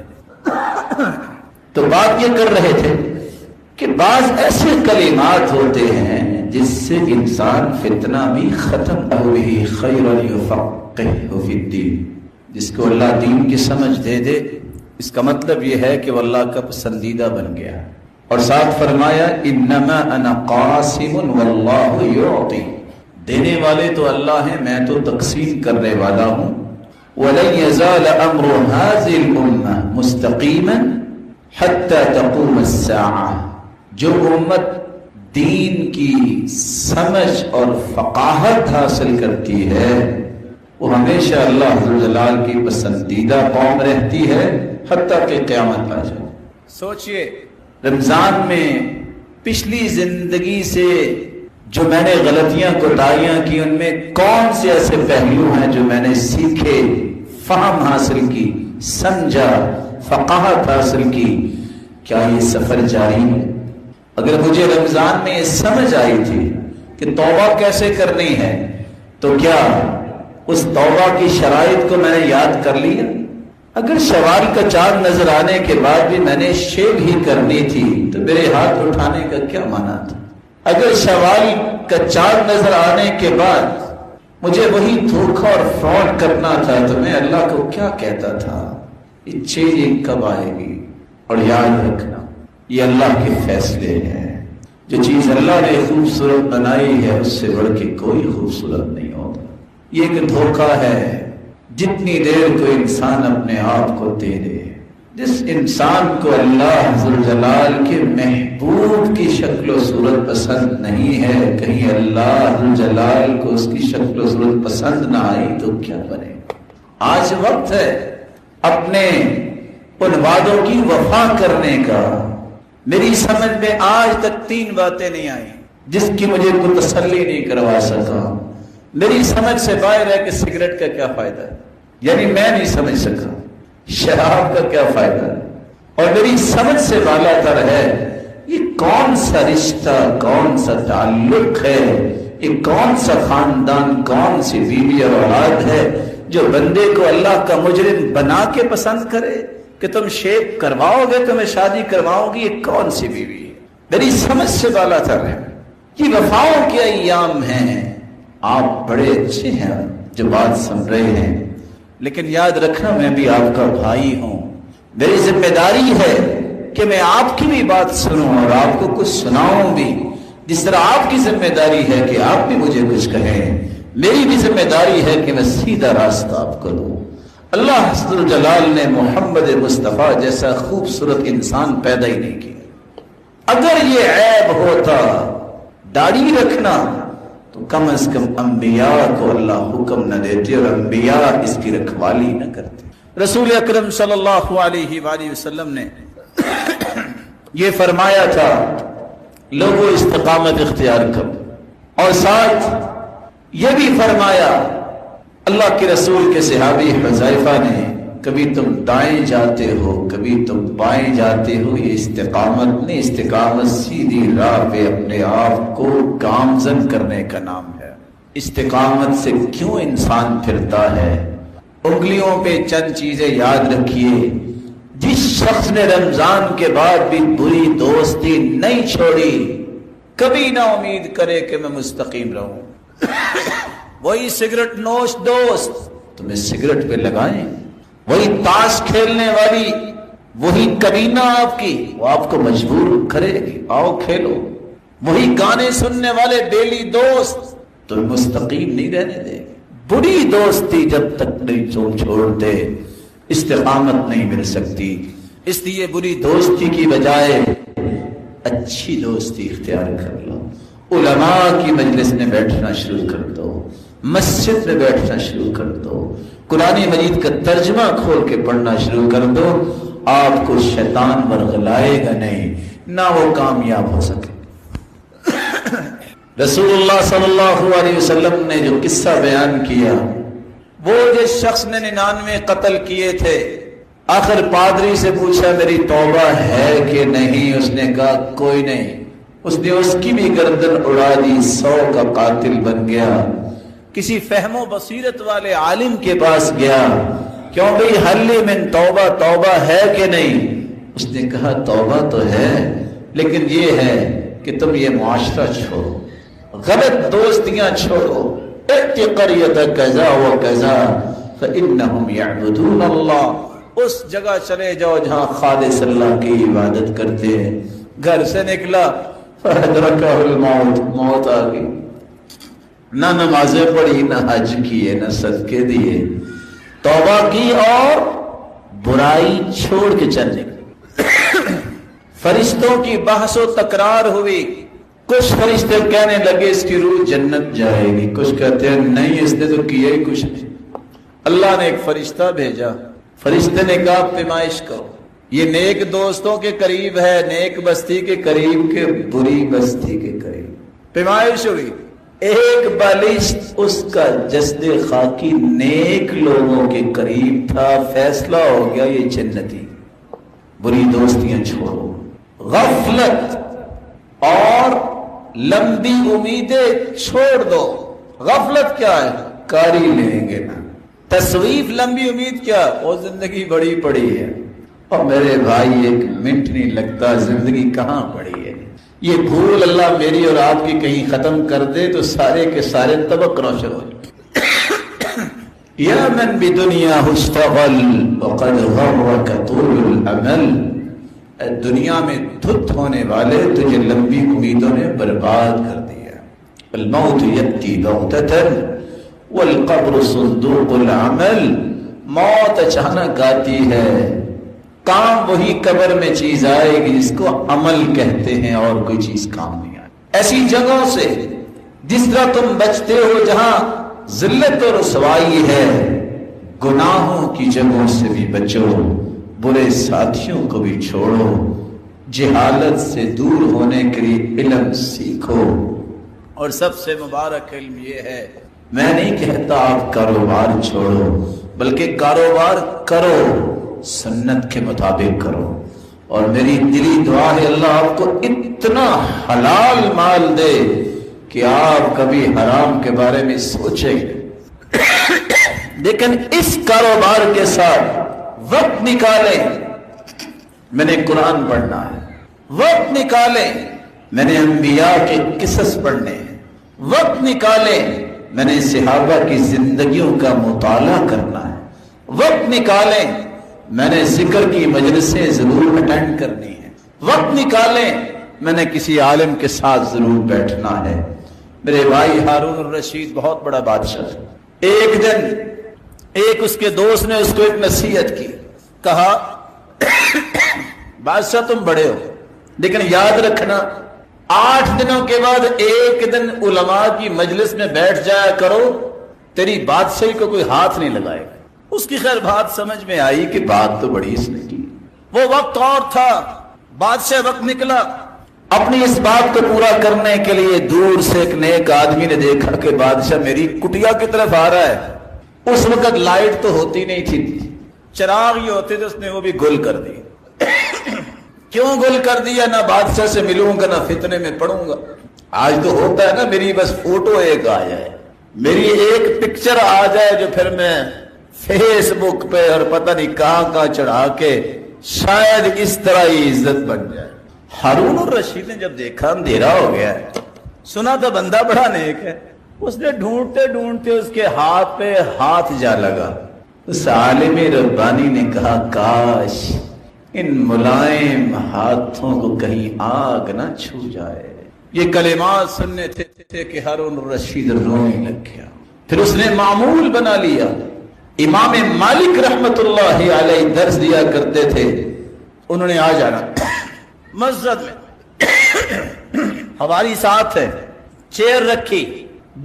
تو بات یہ کر رہے تھے کہ بعض ایسے کلمات ہوتے ہیں جس سے انسان فتنہ بھی ختم ہوئی، خیرا یفقہہ فی الدین، جس کو اللہ دین کی سمجھ دے دے، اس کا مطلب یہ ہے کہ وہ اللہ کا پسندیدہ بن گیا۔ اور ساتھ فرمایا انما انا قاسم واللہ یعطی، دینے والے تو اللہ ہیں، میں تو تقسیم کرنے والا ہوں۔ وَلَن يَزَالَ أَمْرُ هَذِهِ الْأُمَّةِ مُسْتَقِيمًا حَتَّى تَقُومَ السَّاعَةُ، جو امت دین کی سمجھ اور فقاہت حاصل کرتی ہے وہ ہمیشہ اللہ ذوالجلال کی پسندیدہ قوم رہتی ہے حتیٰ کہ قیامت آ جائے۔ سوچئے رمضان میں پچھلی زندگی سے جو میں نے غلطیاں کوتاہیاں کی، ان میں کون سے ایسے پہلو ہیں جو میں نے سیکھے، فہم حاصل کی، سمجھا، فقاہت حاصل کی؟ کیا یہ سفر جاری ہے؟ اگر مجھے رمضان میں یہ سمجھ آئی تھی کہ توبہ کیسے کرنی ہے تو کیا اس توبہ کی شرائط کو میں نے یاد کر لیا؟ اگر شوال کا چاند نظر آنے کے بعد بھی میں نے شیو ہی کرنی تھی تو میرے ہاتھ اٹھانے کا کیا معنی تھا؟ اگر شوال کا چاند نظر آنے کے بعد مجھے وہی دھوکہ اور فراڈ کرنا تھا تو میں اللہ کو کیا کہتا تھا؟ یہ چینج کب آئے گی؟ اور یاد رکھنا یہ اللہ کے فیصلے ہیں، جو چیز اللہ نے خوبصورت بنائی ہے اس سے بڑھ کے کوئی خوبصورت نہیں ہوتا۔ یہ ایک دھوکہ ہے، جتنی دیر کو انسان اپنے آپ کو دے دے، جس انسان کو اللہ ذوالجلال کے محبوب کی شکل و صورت پسند نہیں ہے، کہیں اللہ ذوالجلال کو اس کی شکل و صورت پسند نہ آئی تو کیا بنے؟ آج وقت ہے اپنے ان وعدوں کی وفا کرنے کا۔ میری سمجھ میں آج تک 3 باتیں نہیں آئیں جس کی مجھے کوئی تسلی نہیں کروا سکا۔ میری سمجھ سے باہر ہے کہ سگریٹ کا کیا فائدہ ہے، یعنی میں نہیں سمجھ سکا شراب کا کیا فائدہ ہے، اور میری سمجھ سے بالا تر ہے یہ کون سا رشتہ، کون سا تعلق ہے، یہ کون سا خاندان، کون سی بیوی اور اولاد ہے جو بندے کو اللہ کا مجرم بنا کے پسند کرے کہ تم شیپ کرواؤ گے تو میں شادی کرواؤں گی؟ یہ کون سی بیوی ہے؟ میری سمجھ سے بالا تر ہے۔ یہ وفاؤں کے ایام ہیں۔ آپ بڑے اچھے ہیں جو بات سن رہے ہیں، لیکن یاد رکھنا میں بھی آپ کا بھائی ہوں، میری ذمہ داری ہے کہ میں آپ کی بھی بات سنوں اور آپ کو کچھ سناؤں بھی، جس طرح آپ کی ذمہ داری ہے کہ آپ بھی مجھے کچھ کہیں، میری بھی ذمہ داری ہے کہ میں سیدھا راستہ آپ کو دوں۔ اللہ ذوالجلال نے محمد مصطفیٰ جیسا خوبصورت انسان پیدا ہی نہیں کیا۔ اگر یہ عیب ہوتا داڑھی رکھنا تو کم از کم انبیاء کو اللہ حکم نہ دیتے اور انبیاء اس کی رکھوالی نہ کرتے۔ رسول اکرم صلی اللہ علیہ وآلہ وسلم نے یہ فرمایا تھا لوگوں استقامت اختیار کرو، اور ساتھ یہ بھی فرمایا اللہ کے رسول کے صحابی حذیفہ نے، کبھی تم دائیں جاتے ہو کبھی تم بائیں جاتے ہو، یہ استقامت نہیں، استقامت سیدھی راہ پہ اپنے آپ کو گامزن کرنے کا نام ہے۔ استقامت سے کیوں انسان پھرتا ہے؟ انگلیوں پہ چند چیزیں یاد رکھیے۔ جس شخص نے رمضان کے بعد بھی بری دوستی نہیں چھوڑی، کبھی نہ امید کرے کہ میں مستقیم رہوں۔ وہی سگریٹ نوش دوست تمہیں سگریٹ پہ لگائیں، وہی تاش کھیلنے والی وہی کمینہ آپ کی، وہ آپ کو مجبور کرے گی آؤ کھیلو، وہی گانے سننے والے ڈیلی دوست تمہیں مستقیم نہیں رہنے دے گی۔ بری دوستی جب تک نہیں چھوڑتے استقامت نہیں مل سکتی۔ اس لیے بری دوستی کی بجائے اچھی دوستی اختیار کر لو، علماء کی مجلس میں بیٹھنا شروع کر دو، مسجد میں بیٹھنا شروع کر دو، قرآن مجید کا ترجمہ کھول کے پڑھنا شروع کر دو، آپ کو شیطان ورغلائے گا نہیں، نہ وہ کامیاب ہو سکے۔ رسول اللہ صلی اللہ علیہ وسلم نے جو قصہ بیان کیا، وہ جس شخص نے 99 قتل کیے تھے، آخر پادری سے پوچھا میری توبہ ہے کہ نہیں، اس نے کہا کوئی نہیں، اس نے اس کی بھی گردن اڑا دی، 100 کا قاتل بن گیا۔ کسی فہم و بصیرت والے عالم کے پاس گیا، کیوں بھئی حل من توبہ، توبہ ہے کہ نہیں؟ اس نے کہا توبہ تو ہے، لیکن یہ ہے کہ تم یہ معاشرہ چھوڑو، غلط دوستیاں چھوڑو، قریۃ کذا و کذا فانہم یعبدون اللہ، اس جگہ چلے جاؤ جہاں خالص اللہ کی عبادت کرتے ہیں۔ گھر سے نکلا فادرکہ الموت، موت آ گئی، نہ نمازیں پڑھی، نہ حج کیے، نہ صدقے دیے، توبہ کی اور برائی چھوڑ کے چل نکلے۔ فرشتوں کی بحث و تکرار ہوئی، کچھ فرشتے کہنے لگے اس کی روح جنت جائے گی، کچھ کہتے ہیں نہیں اس نے تو کیا ہی کچھ نہیں۔ اللہ نے ایک فرشتہ بھیجا، فرشتے نے کہا پیمائش کرو، یہ نیک دوستوں کے قریب ہے، نیک بستی کے قریب کے بری بستی کے قریب۔ پیمائش ہوئی، ایک بالشت اس کا جسد خاکی نیک لوگوں کے قریب تھا، فیصلہ ہو گیا یہ جنتی۔ بری دوستیاں چھوڑو، غفلت اور لمبی امیدیں چھوڑ دو۔ غفلت کیا ہے؟ کاری لیں گے نا، تصویف لمبی امید کیا؟ وہ زندگی بڑی پڑی ہے، اور میرے بھائی ایک منٹ نہیں لگتا، زندگی کہاں پڑی ہے؟ یہ بھول اللہ میری اور آپ کی کہیں ختم کر دے تو سارے کے سارے طبق روشن ہو جائے۔ یا من بدنیا اشتغل وقد غرک طول الامل، دنیا میں دھت ہونے والے تجھے لمبی امیدوں نے برباد کر دیا۔ الموت یأتی بغتۃ والقبر صندوق العمل، موت اچانک آتی ہے، کام وہی قبر میں چیز آئے گی جس کو عمل کہتے ہیں، اور کوئی چیز کام نہیں آئے۔ ایسی جگہوں سے جس طرح تم بچتے ہو جہاں ذلت اور رسوائی ہے، گناہوں کی جگہوں سے بھی بچو، برے ساتھیوں کو بھی چھوڑو، جہالت سے دور ہونے کے لیے علم سیکھو، اور سب سے مبارک علم یہ ہے، میں نہیں کہتا آپ کاروبار چھوڑو، بلکہ کاروبار کرو، سنت کے مطابق کرو، اور میری دلی دعا ہے اللہ آپ کو اتنا حلال مال دے کہ آپ کبھی حرام کے بارے میں سوچیں گے۔ لیکن اس کاروبار کے ساتھ وقت نکالیں، میں نے قرآن پڑھنا ہے، وقت نکالیں میں نے انبیاء کے قصص پڑھنے ہیں، وقت نکالیں میں نے صحابہ کی زندگیوں کا مطالعہ کرنا ہے، وقت نکالیں میں نے ذکر کی مجلسیں ضرور اٹینڈ کرنی ہے، وقت نکالیں میں نے کسی عالم کے ساتھ ضرور بیٹھنا ہے۔ میرے بھائی ہارون الرشید بہت بڑا بادشاہ ہے، ایک دن ایک اس کے دوست نے اس کو ایک نصیحت کی، کہا بادشاہ تم بڑے ہو، لیکن یاد رکھنا 8 دنوں کے بعد ایک دن علماء کی مجلس میں بیٹھ جایا کرو، تیری بادشاہی کو کوئی ہاتھ نہیں لگائے گا۔ اس کی خیر بات سمجھ میں آئی کہ بات تو بڑی اس نے کی، وہ وقت اور تھا، بادشاہ وقت نکلا، اپنی اس بات کو پورا کرنے کے لیے دور سے ایک نیک آدمی نے دیکھا کہ بادشاہ میری کٹیا کی طرف آ رہا ہے۔ اس وقت لائٹ تو ہوتی نہیں تھی، چراغ ہی ہوتے تھے، اس نے وہ بھی گل کر دی۔ کیوں گل کر دیا؟ نہ بادشاہ سے ملوں گا، نہ فتنے میں پڑوں گا۔ آج تو ہوتا ہے نا، میری بس فوٹو ایک آ جائے، میری ایک پکچر آ جائے جو پھر میں فیس بک پہ اور پتہ نہیں کہاں چڑھا کے شاید اس طرح ہی عزت بن جائے۔ ہارون الرشید نے جب دیکھا اندھیرا ہو گیا ہے، سنا تھا بندہ بڑا نیک ہے، اس نے ڈھونڈتے ڈھونڈتے اس کے ہاتھ پہ ہاتھ جا لگا۔ اس عالم ربانی نے کہا کاش ان ملائم ہاتھوں کو کہیں آگ نہ چھو جائے۔ یہ کلمات سننے تھے کہ ہارون الرشید رونے لگ گیا۔ پھر اس نے معمول بنا لیا، امام مالک رحمت اللہ علیہ درس دیا کرتے تھے، انہوں نے آ جانا مسجد میں، ہماری ساتھ ہے، چیئر رکھی،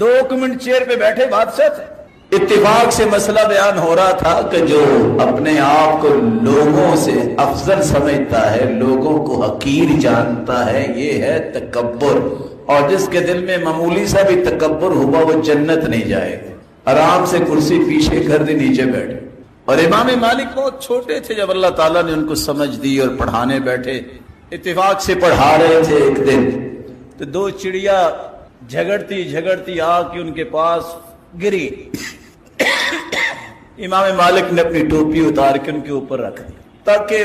2 منٹ چیئر پہ بیٹھے، بادشاہ تھے۔ اتفاق سے مسئلہ بیان ہو رہا تھا کہ جو اپنے آپ کو لوگوں سے افضل سمجھتا ہے، لوگوں کو حقیر جانتا ہے، یہ ہے تکبر، اور جس کے دل میں معمولی سا بھی تکبر ہوا وہ جنت نہیں جائے گا۔ آرام سے کرسی پیچھے کر دی، نیچے بیٹھے۔ اور امام مالک بہت چھوٹے تھے جب اللہ تعالیٰ نے ان کو سمجھ دی اور پڑھانے بیٹھے۔ اتفاق سے پڑھا رہے تھے، ایک دن تو 2 چڑیا جھگڑتی آ کے ان کے پاس گری۔ امام مالک نے اپنی ٹوپی اتار کے ان کے اوپر رکھ دی تاکہ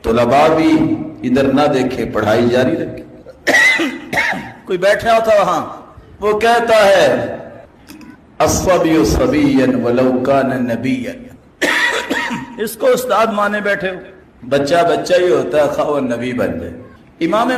طلباء بھی ادھر نہ دیکھے، پڑھائی جاری رکھے۔ کوئی بیٹھا تھا وہاں، وہ کہتا ہے الصبی صبیا ولو کان نبیا، اس کو استاد مانے بیٹھے ہو، بچہ بچہ ہی ہوتا ہے، خواہ وہ نبی بن جائے۔ امام